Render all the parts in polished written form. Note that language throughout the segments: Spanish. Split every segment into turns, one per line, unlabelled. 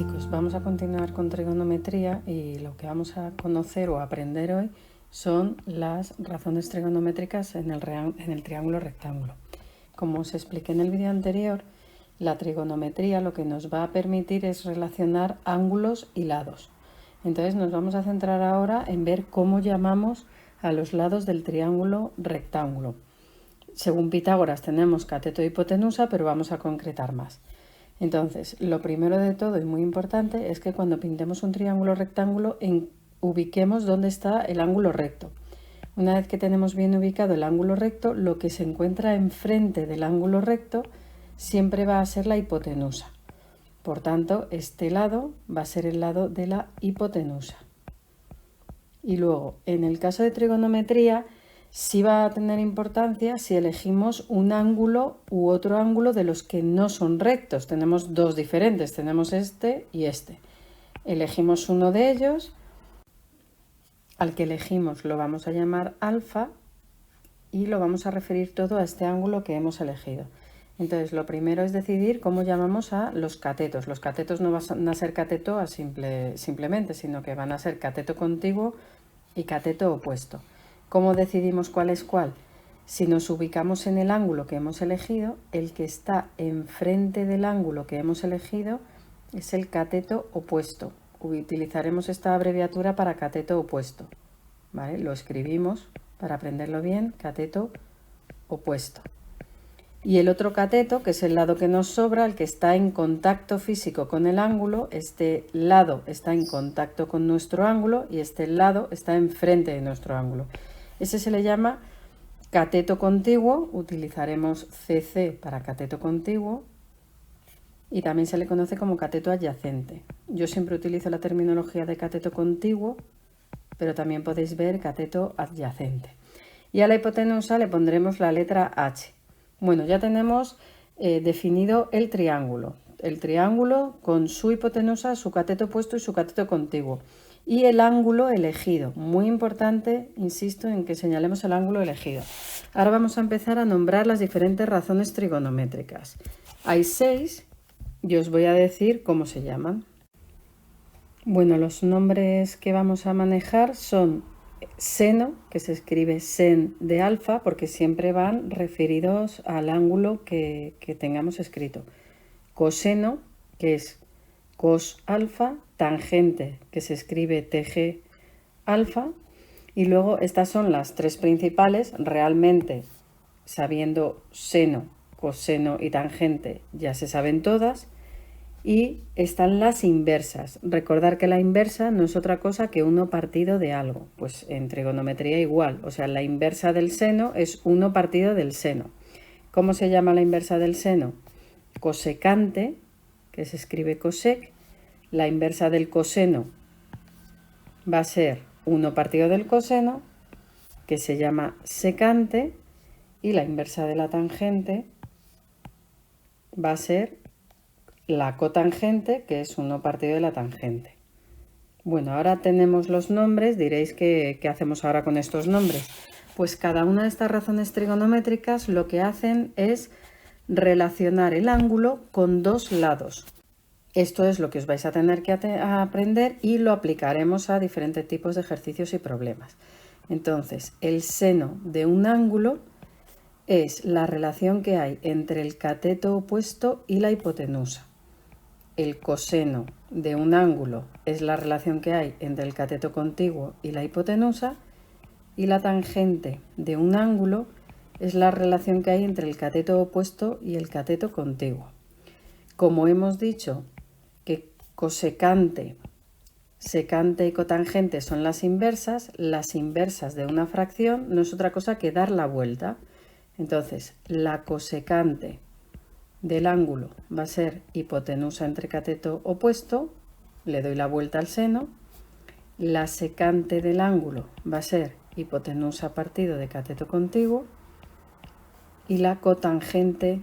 chicos, vamos a continuar con trigonometría y lo que vamos a conocer o aprender hoy son las razones trigonométricas en el triángulo rectángulo. Como os expliqué en el vídeo anterior, la trigonometría lo que nos va a permitir es relacionar ángulos y lados. Entonces nos vamos a centrar ahora en ver cómo llamamos a los lados del triángulo rectángulo. Según Pitágoras tenemos cateto e hipotenusa, pero vamos a concretar más. Entonces, lo primero de todo y muy importante es que cuando pintemos un triángulo rectángulo ubiquemos dónde está el ángulo recto. Una vez que tenemos bien ubicado el ángulo recto, lo que se encuentra enfrente del ángulo recto siempre va a ser la hipotenusa. Por tanto, este lado va a ser el lado de la hipotenusa. Y luego, en el caso de trigonometría, sí va a tener importancia si elegimos un ángulo u otro ángulo de los que no son rectos. Tenemos dos diferentes, tenemos este y este. Elegimos uno de ellos, al que elegimos lo vamos a llamar alfa y lo vamos a referir todo a este ángulo que hemos elegido. Entonces, lo primero es decidir cómo llamamos a los catetos. Los catetos no van a ser cateto simplemente, sino que van a ser cateto contiguo y cateto opuesto. ¿Cómo decidimos cuál es cuál? Si nos ubicamos en el ángulo que hemos elegido, el que está enfrente del ángulo que hemos elegido es el cateto opuesto. Utilizaremos esta abreviatura para cateto opuesto. ¿Vale? Lo escribimos para aprenderlo bien, cateto opuesto. Y el otro cateto, que es el lado que nos sobra, el que está en contacto físico con el ángulo, este lado está en contacto con nuestro ángulo y este lado está enfrente de nuestro ángulo. Ese se le llama cateto contiguo, utilizaremos CC para cateto contiguo y también se le conoce como cateto adyacente. Yo siempre utilizo la terminología de cateto contiguo, pero también podéis ver cateto adyacente. Y a la hipotenusa le pondremos la letra H. Bueno, ya tenemos definido el triángulo con su hipotenusa, su cateto opuesto y su cateto contiguo. Y el ángulo elegido. Muy importante, insisto, en que señalemos el ángulo elegido. Ahora vamos a empezar a nombrar las diferentes razones trigonométricas. Hay 6 y os voy a decir cómo se llaman. Bueno, los nombres que vamos a manejar son seno, que se escribe sen de alfa, porque siempre van referidos al ángulo que tengamos escrito. Coseno, que es cos alfa, tangente, que se escribe tg alfa, y luego estas son las tres principales. Realmente, sabiendo seno, coseno y tangente, ya se saben todas. Y están las inversas. Recordar que la inversa no es otra cosa que 1 partido de algo. Pues en trigonometría igual. O sea, la inversa del seno es 1 partido del seno. ¿Cómo se llama la inversa del seno? Cosecante, que se escribe cosec. La inversa del coseno va a ser 1 partido del coseno, que se llama secante. Y la inversa de la tangente va a ser la cotangente, que es 1 partido de la tangente. Bueno, ahora tenemos los nombres. Diréis ¿qué hacemos ahora con estos nombres? Pues cada una de estas razones trigonométricas lo que hacen es relacionar el ángulo con dos lados. Esto es lo que os vais a tener que aprender y lo aplicaremos a diferentes tipos de ejercicios y problemas. Entonces, el seno de un ángulo es la relación que hay entre el cateto opuesto y la hipotenusa. El coseno de un ángulo es la relación que hay entre el cateto contiguo y la hipotenusa, y la tangente de un ángulo es la relación que hay entre el cateto opuesto y el cateto contiguo. Como hemos dicho que cosecante, secante y cotangente son las inversas de una fracción no es otra cosa que dar la vuelta. Entonces, la cosecante del ángulo va a ser hipotenusa entre cateto opuesto, le doy la vuelta al seno. La secante del ángulo va a ser hipotenusa partido de cateto contiguo y la cotangente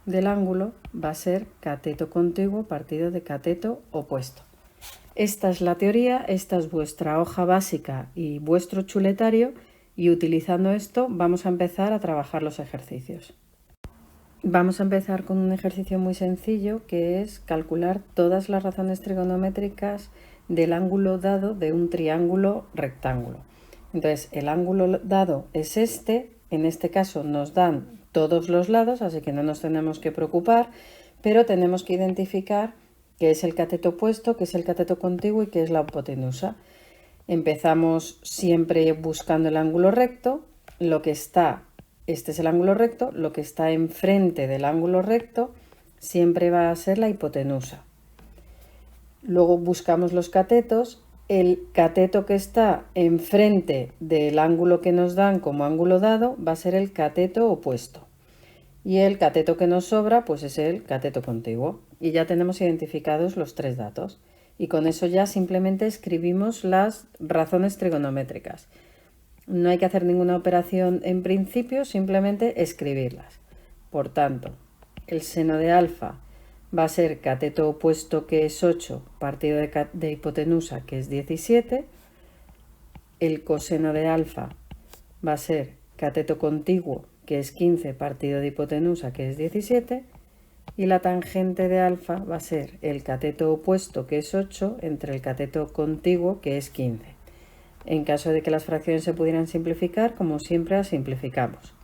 del ángulo va a ser cateto contiguo partido de cateto opuesto. Esta es la teoría, esta es vuestra hoja básica y vuestro chuletario, y utilizando esto vamos a empezar a trabajar los ejercicios. Vamos a empezar con un ejercicio muy sencillo, que es calcular todas las razones trigonométricas del ángulo dado de un triángulo rectángulo. Entonces, el ángulo dado es este, en este caso nos dan todos los lados, así que no nos tenemos que preocupar, pero tenemos que identificar qué es el cateto opuesto, qué es el cateto contiguo y qué es la hipotenusa. Empezamos siempre buscando el ángulo recto, este es el ángulo recto, lo que está enfrente del ángulo recto siempre va a ser la hipotenusa. Luego buscamos los catetos, el cateto que está enfrente del ángulo que nos dan como ángulo dado va a ser el cateto opuesto. Y el cateto que nos sobra pues es el cateto contiguo. Y ya tenemos identificados los tres datos. Y con eso ya simplemente escribimos las razones trigonométricas. No hay que hacer ninguna operación en principio, simplemente escribirlas. Por tanto, el seno de alfa va a ser cateto opuesto, que es 8, partido de hipotenusa, que es 17. El coseno de alfa va a ser cateto contiguo, que es 15, partido de hipotenusa, que es 17. Y la tangente de alfa va a ser el cateto opuesto, que es 8, entre el cateto contiguo, que es 15. En caso de que las fracciones se pudieran simplificar, como siempre, las simplificamos.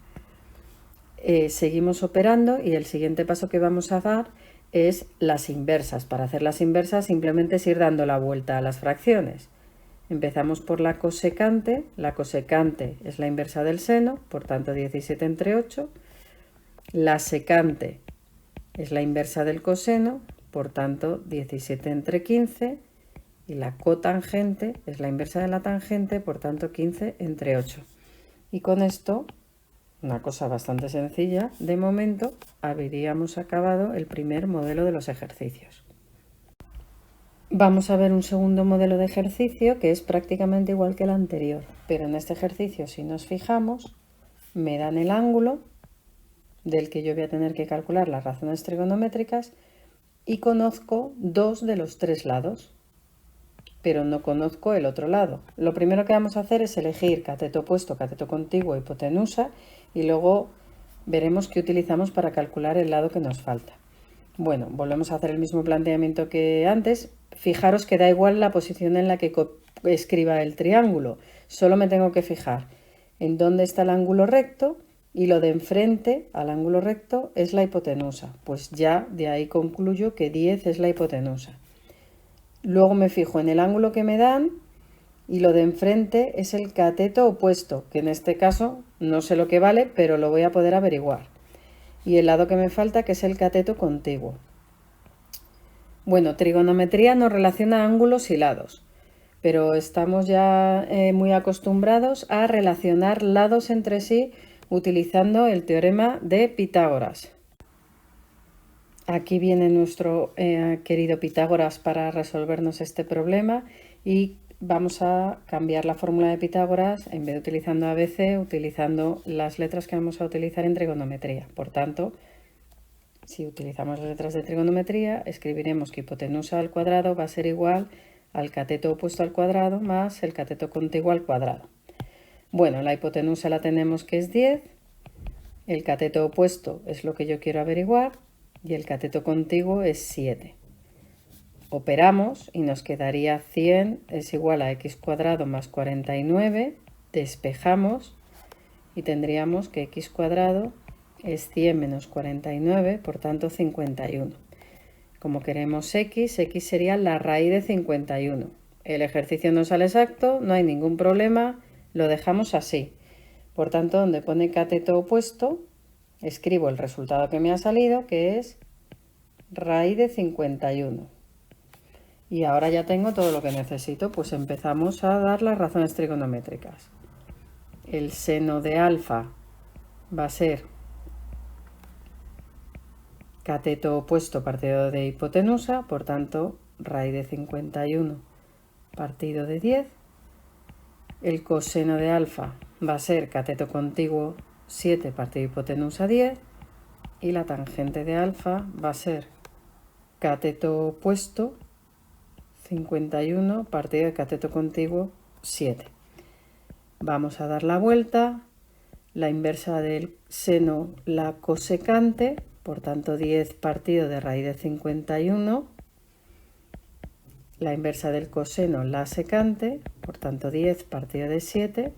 Seguimos operando y el siguiente paso que vamos a dar es las inversas. Para hacer las inversas simplemente es ir dando la vuelta a las fracciones. Empezamos por la cosecante. La cosecante es la inversa del seno, por tanto 17 entre 8. La secante es la inversa del coseno, por tanto 17 entre 15. Y la cotangente es la inversa de la tangente, por tanto 15 entre 8. Y con esto, una cosa bastante sencilla, de momento habríamos acabado el primer modelo de los ejercicios. Vamos a ver un segundo modelo de ejercicio que es prácticamente igual que el anterior, pero en este ejercicio, si nos fijamos, me dan el ángulo del que yo voy a tener que calcular las razones trigonométricas y conozco dos de los tres lados, pero no conozco el otro lado. Lo primero que vamos a hacer es elegir cateto opuesto, cateto contiguo, hipotenusa, y luego veremos qué utilizamos para calcular el lado que nos falta. Bueno, volvemos a hacer el mismo planteamiento que antes. Fijaros que da igual la posición en la que escriba el triángulo, solo me tengo que fijar en dónde está el ángulo recto, y lo de enfrente al ángulo recto es la hipotenusa. Pues ya de ahí concluyo que 10 es la hipotenusa. Luego me fijo en el ángulo que me dan y lo de enfrente es el cateto opuesto, que en este caso no sé lo que vale, pero lo voy a poder averiguar. Y el lado que me falta, que es el cateto contiguo. Bueno, trigonometría nos relaciona ángulos y lados, pero estamos ya muy acostumbrados a relacionar lados entre sí utilizando el teorema de Pitágoras. Aquí viene nuestro querido Pitágoras para resolvernos este problema y vamos a cambiar la fórmula de Pitágoras, en vez de utilizando ABC, utilizando las letras que vamos a utilizar en trigonometría. Por tanto, si utilizamos las letras de trigonometría, escribiremos que hipotenusa al cuadrado va a ser igual al cateto opuesto al cuadrado más el cateto contiguo al cuadrado. Bueno, la hipotenusa la tenemos que es 10, el cateto opuesto es lo que yo quiero averiguar y el cateto contiguo es 7. Operamos y nos quedaría 100 es igual a x cuadrado más 49, despejamos y tendríamos que x cuadrado es 100 menos 49, por tanto 51. Como queremos x sería la raíz de 51. El ejercicio no sale exacto, no hay ningún problema, lo dejamos así. Por tanto, donde pone cateto opuesto, escribo el resultado que me ha salido, que es raíz de 51. Y ahora ya tengo todo lo que necesito, pues empezamos a dar las razones trigonométricas. El seno de alfa va a ser cateto opuesto partido de hipotenusa, por tanto, raíz de 51 partido de 10. El coseno de alfa va a ser cateto contiguo 7 partido de hipotenusa 10. Y la tangente de alfa va a ser cateto opuesto 51 partido de cateto contiguo 7. Vamos a dar la vuelta. La inversa del seno, la cosecante, por tanto 10 partido de raíz de 51, la inversa del coseno, la secante, por tanto 10 partido de 7,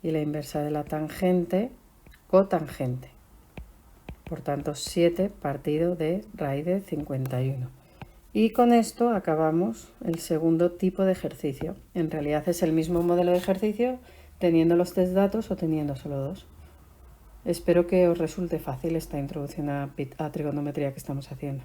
y la inversa de la tangente, cotangente, por tanto 7 partido de raíz de 51. Y con esto acabamos el segundo tipo de ejercicio. En realidad es el mismo modelo de ejercicio teniendo los 3 datos o teniendo solo 2. Espero que os resulte fácil esta introducción a trigonometría que estamos haciendo.